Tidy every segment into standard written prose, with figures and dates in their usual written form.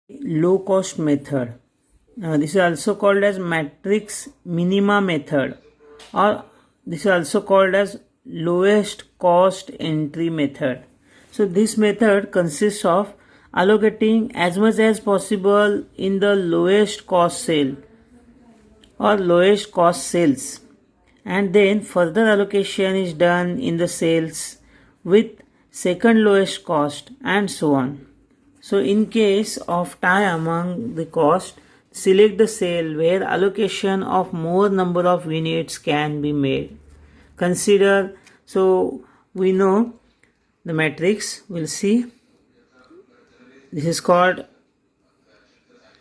low cost method. This is also called as matrix minima method, or this is also called as lowest cost entry method. So this method consists of allocating as much as possible in the lowest cost cell or lowest cost cells, and then further allocation is done in the cells with second lowest cost, and so on. So in case of tie among the cost, select the cell where allocation of more number of units can be made. Consider, so we know the matrix, we'll see. This is called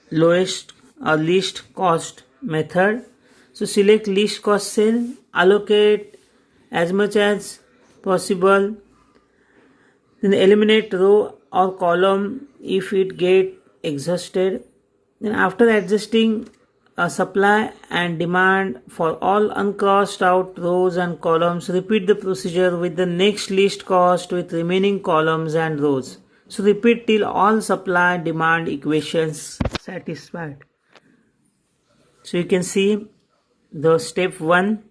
lowest or least cost method. So select least cost cell, allocate as much as possible, then eliminate row or column if it get exhausted. Then after adjusting supply and demand for all uncrossed out rows and columns, repeat the procedure with the next least cost with remaining columns and rows. So repeat till all supply demand equations satisfied. So you can see the step 1.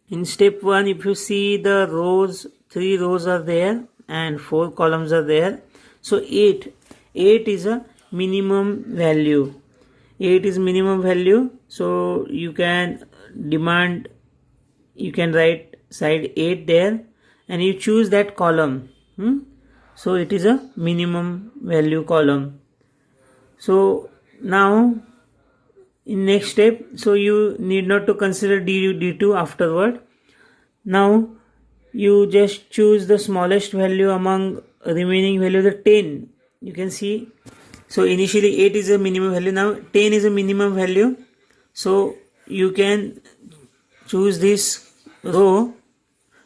In step 1, if you see the rows, 3 rows are there and 4 columns are there. So 8 is a minimum value. 8 is minimum value. So you can demand, you can write side 8 there and you choose that column. So it is a minimum value column. So now in next step, so you need not to consider D2 afterward. Now you just choose the smallest value among remaining value, the 10. You can see, so initially 8 is a minimum value, now 10 is a minimum value. So you can choose this row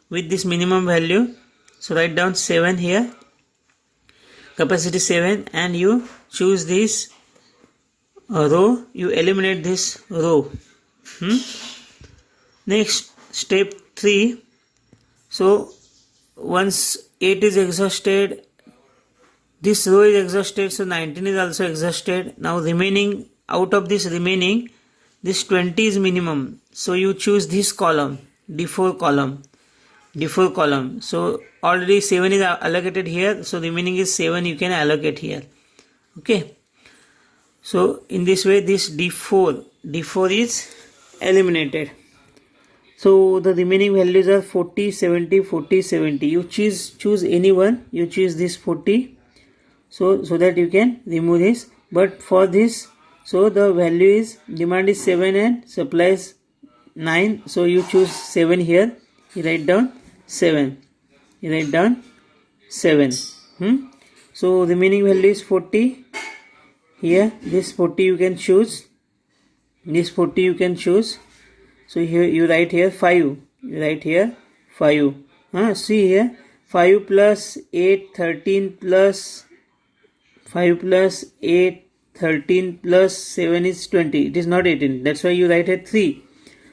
with this minimum value. So write down 7 here, capacity 7, and you choose this row, you eliminate this row. Next step 3. So once 8 is exhausted, this row is exhausted, so 19 is also exhausted. Now remaining, out of this remaining, this 20 is minimum. So you choose this column, D4 column. So already 7 is allocated here, so remaining is 7 you can allocate here. Okay. So in this way this D4 is eliminated. So the remaining values are 40, 70, 40, 70. You choose any one. You choose this 40. So that you can remove this. But for this, so the value is, demand is 7 and supply is 9. So you choose 7 here. You write down 7. So remaining value is 40. Here this 40 you can choose. So here you write here 5. See here, 5 plus 8, 13 plus 5 plus 8, 13 plus 7 is 20. It is not 18. That's why you write here 3.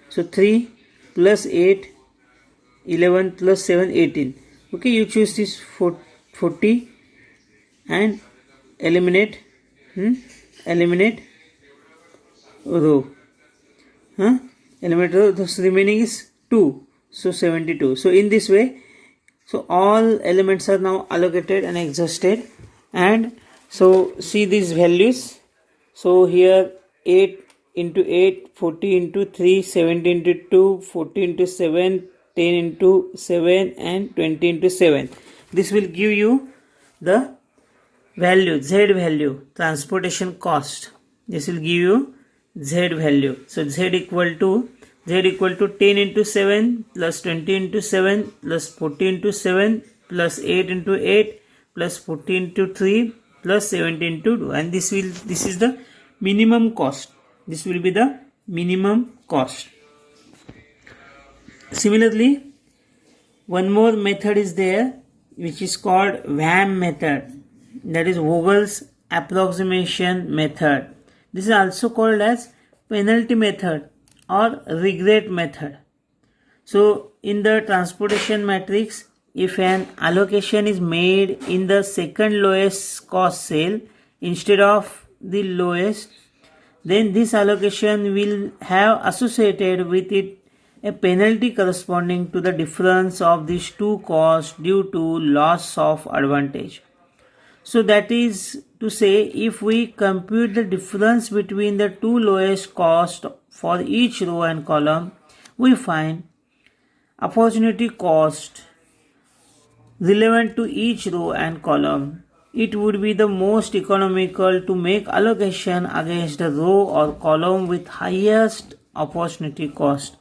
So 3 plus 8, 11 plus 7, 18. Okay, you choose this 40 and eliminate row. Eliminate row. The remaining is 2. So 72. So in this way, so all elements are now allocated and exhausted. And so see these values. So here 8 into 8, 40 into 3, 70 into 2, 40 into 7, 10 into 7 and 20 into 7. This will give you the value, Z value, transportation cost. This will give you Z value. So Z equal to 10 into 7 plus 20 into 7 plus 40 into 7 plus 8 into 8 plus 40 into 3 plus 70 into 2. And this is the minimum cost. This will be the minimum cost. Similarly, one more method is there which is called VAM method. That is Vogel's approximation method. This is also called as penalty method or regret method. So in the transportation matrix, if an allocation is made in the second lowest cost cell instead of the lowest, then this allocation will have associated with it a penalty corresponding to the difference of these two costs due to loss of advantage. So that is to say, if we compute the difference between the two lowest costs for each row and column, we find opportunity cost relevant to each row and column. It would be the most economical to make allocation against the row or column with highest opportunity cost.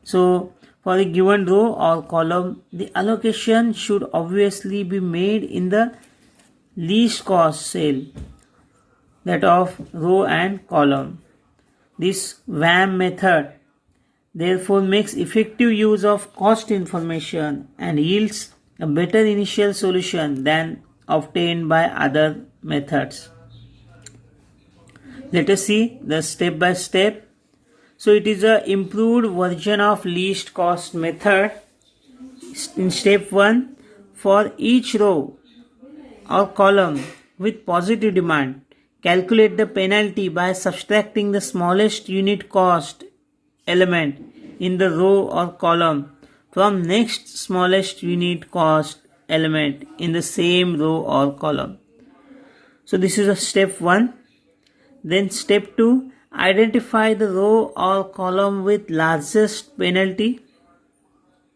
So for a given row or column, the allocation should obviously be made in the least cost cell, that of row and column. This WAM method therefore makes effective use of cost information and yields a better initial solution than obtained by other methods. Let us see the step by step. So it is a improved version of least cost method. In step 1, for each row or column with positive demand, calculate the penalty by subtracting the smallest unit cost element in the row or column from next smallest unit cost element in the same row or column. So this is a step 1. Then step 2, identify the row or column with largest penalty,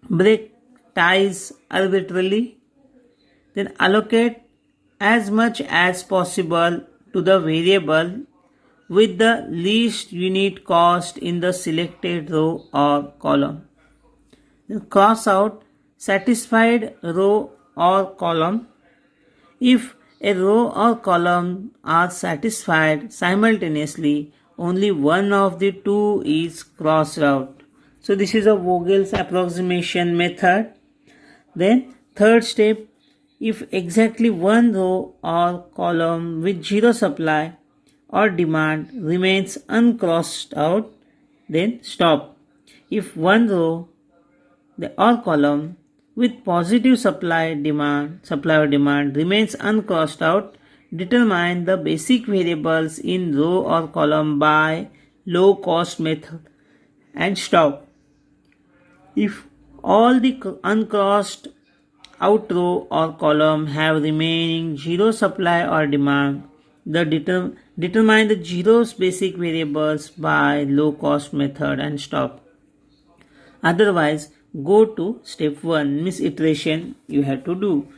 break ties arbitrarily, then allocate as much as possible to the variable with the least unit cost in the selected row or column. Then cross out satisfied row or column. If a row or column are satisfied simultaneously, only one of the two is crossed out. So this is a Vogel's approximation method. Then third step, if exactly one row or column with zero supply or demand remains uncrossed out, then stop. If one row or column with positive supply or demand remains uncrossed out, determine the basic variables in row or column by low cost method and stop. If all the uncrossed out row or column have remaining zero supply or demand, determine the zeros basic variables by low cost method and stop. Otherwise, go to step 1, means iteration you have to do.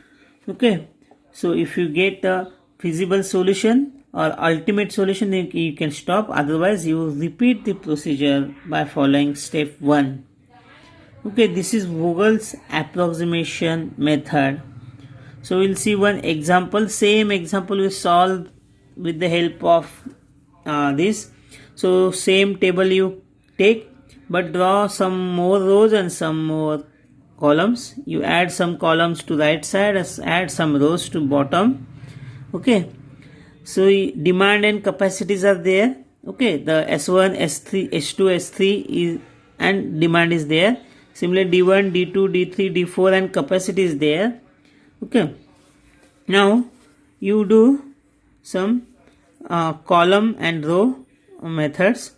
Okay, so if you get a feasible solution or ultimate solution, then you can stop. Otherwise, you repeat the procedure by following step 1. Okay, this is Vogel's approximation method. So we'll see one example. Same example we solve with the help of this. So same table you take, but draw some more rows and some more columns. You add some columns to right side, add some rows to bottom. Okay, so demand and capacities are there. Okay, the S1, S3, S2, S3 is and demand is there. Similarly, D1, D2, D3, D4 and capacity is there. Okay, now you do some column and row methods.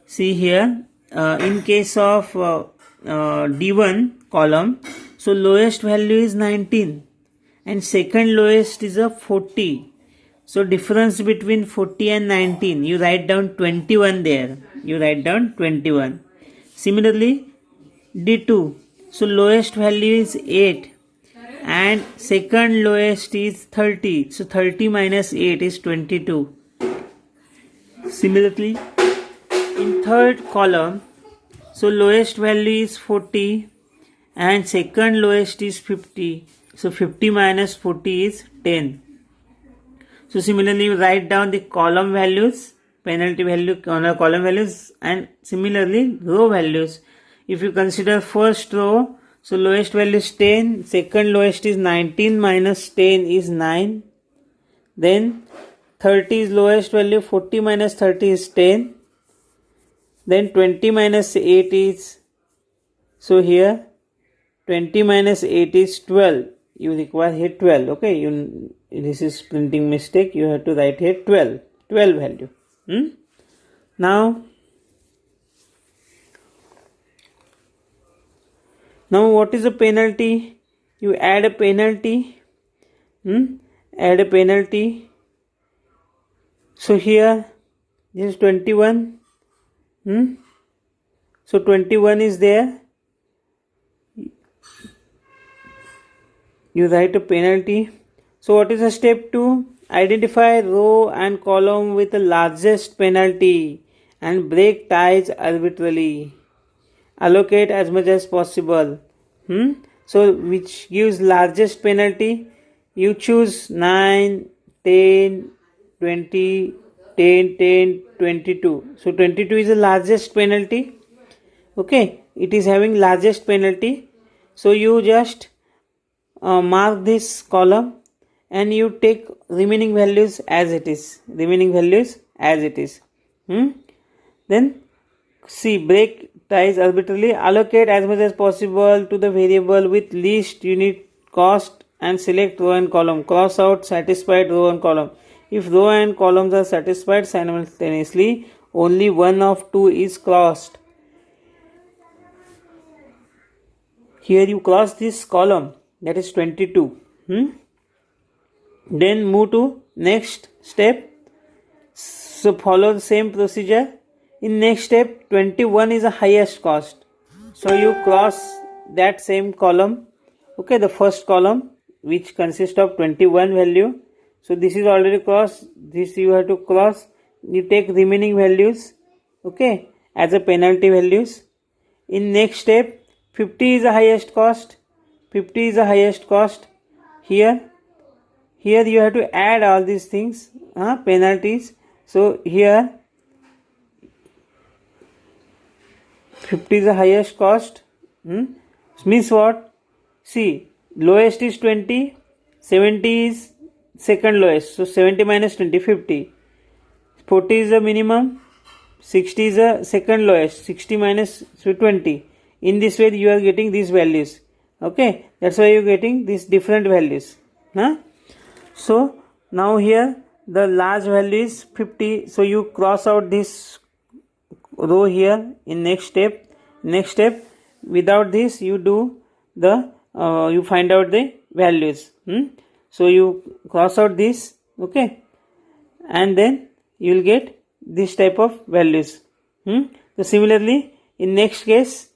See here, in case of D1 column, so lowest value is 19 and second lowest is a 40. So difference between 40 and 19, you write down 21 there. You write down 21. Similarly, D2, so lowest value is 8 and second lowest is 30. So 30 minus 8 is 22. Similarly, in third column, so lowest value is 40 and second lowest is 50. So 50 minus 40 is 10. So similarly, you write down the column values, penalty value, column values, and similarly row values. If you consider first row, so lowest value is 10, second lowest is 19 minus 10 is 9. Then 30 is lowest value, 40 minus 30 is 10. Then 20 minus 8 is, so here 20 minus 8 is 12. You require here 12. Okay, this is printing mistake. You have to write here 12 12 value. Now what is the penalty? You add a penalty. Add a penalty. So here this is 21. So 21 is there. You write a penalty. So what is the step 2? Identify row and column with the largest penalty and break ties arbitrarily. Allocate as much as possible. So which gives largest penalty? You choose 9, 10, 20, 10, 10, 22. So 22 is the largest penalty. Okay, it is having largest penalty. So you just mark this column and you take remaining values as it is. Then see, break ties arbitrarily. Allocate as much as possible to the variable with least unit cost and select row and column. Cross out satisfied row and column. If row and columns are satisfied simultaneously, only one of two is crossed. Here you cross this column, that is 22. Then move to next step. So follow the same procedure. In next step, 21 is the highest cost. So you cross that same column. Okay, the first column which consists of 21 value. So this is already crossed. This you have to cross. You take remaining values. Okay, as a penalty values. In next step, 50 is the highest cost. Here you have to add all these things, penalties. So here 50 is the highest cost. Means what? See, lowest is 20, 70 is second lowest. So 70 minus 20, 50. 40 is the minimum, 60 is the second lowest. 60 minus 20. In this way you are getting these values. Okay, that's why you are getting these different values. So now here the large value is 50. So you cross out this row here in next step. Without this you do the you find out the values. So you cross out this. Okay, and then you will get this type of values. So similarly in next case,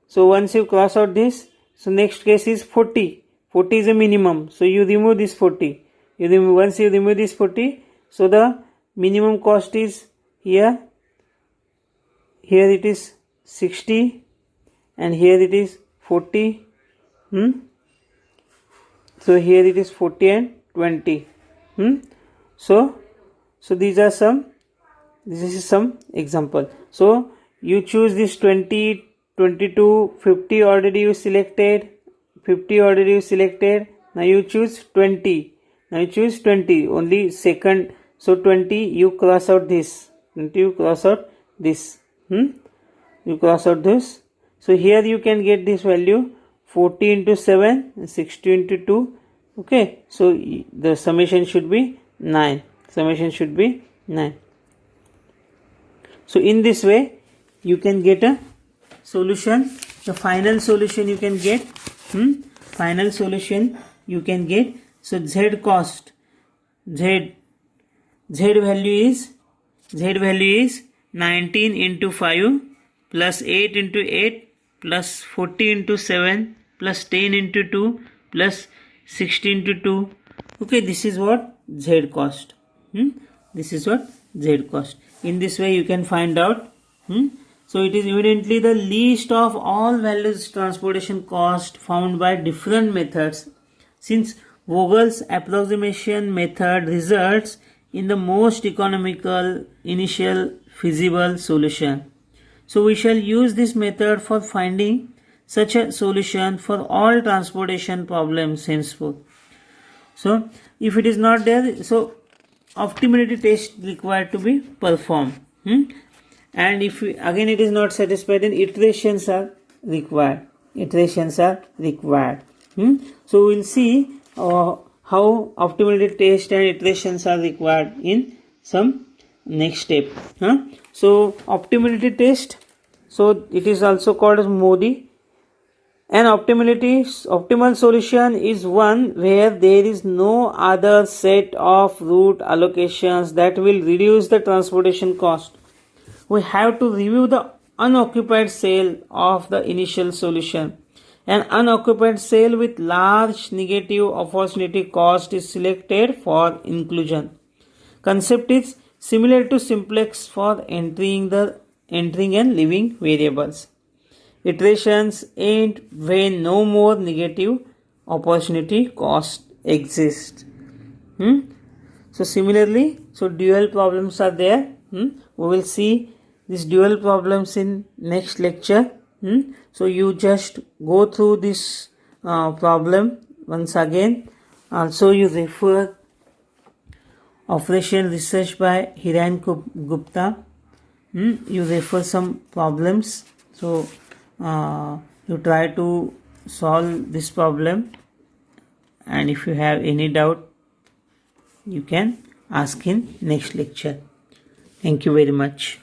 so once you cross out this, so next case is 40 is a minimum. So you remove this 40. Once you remove this 40, so the minimum cost is here it is 60 and here it is 40. So here it is 40 and 20. So this is some example. So you choose this 20, 22, 50 already you selected. Now you choose 20. Only second. So 20 you cross out this. You cross out this. So here you can get this value 40 into 7, 60 into 2. Okay. So the summation should be 9. So in this way you can get a solution. The final solution you can get. So Z cost. Z value is 19 into 5 plus 8 into 8 plus 40 into 7 plus 10 into 2 plus 60 into 2. Okay, this is what Z cost. In this way you can find out. So it is evidently the least of all values transportation cost found by different methods, since Vogel's approximation method results in the most economical initial feasible solution. So we shall use this method for finding such a solution for all transportation problems henceforth. So if it is not there, so optimality test required to be performed. And if again it is not satisfied, then iterations are required. So we will see how optimality test and iterations are required in some next step. So optimality test, so it is also called as MODI. An optimal solution is one where there is no other set of route allocations that will reduce the transportation cost. We have to review the unoccupied cell of the initial solution. An unoccupied cell with large negative opportunity cost is selected for inclusion. Concept is similar to simplex for entering and leaving variables. Iterations end when no more negative opportunity cost exists. So similarly, so dual problems are there. We will see these dual problems in next lecture. So you just go through this problem once again. Also you refer Operation Research by Hiren Gupta. You refer some problems. So you try to solve this problem, and if you have any doubt you can ask in next lecture. Thank you very much.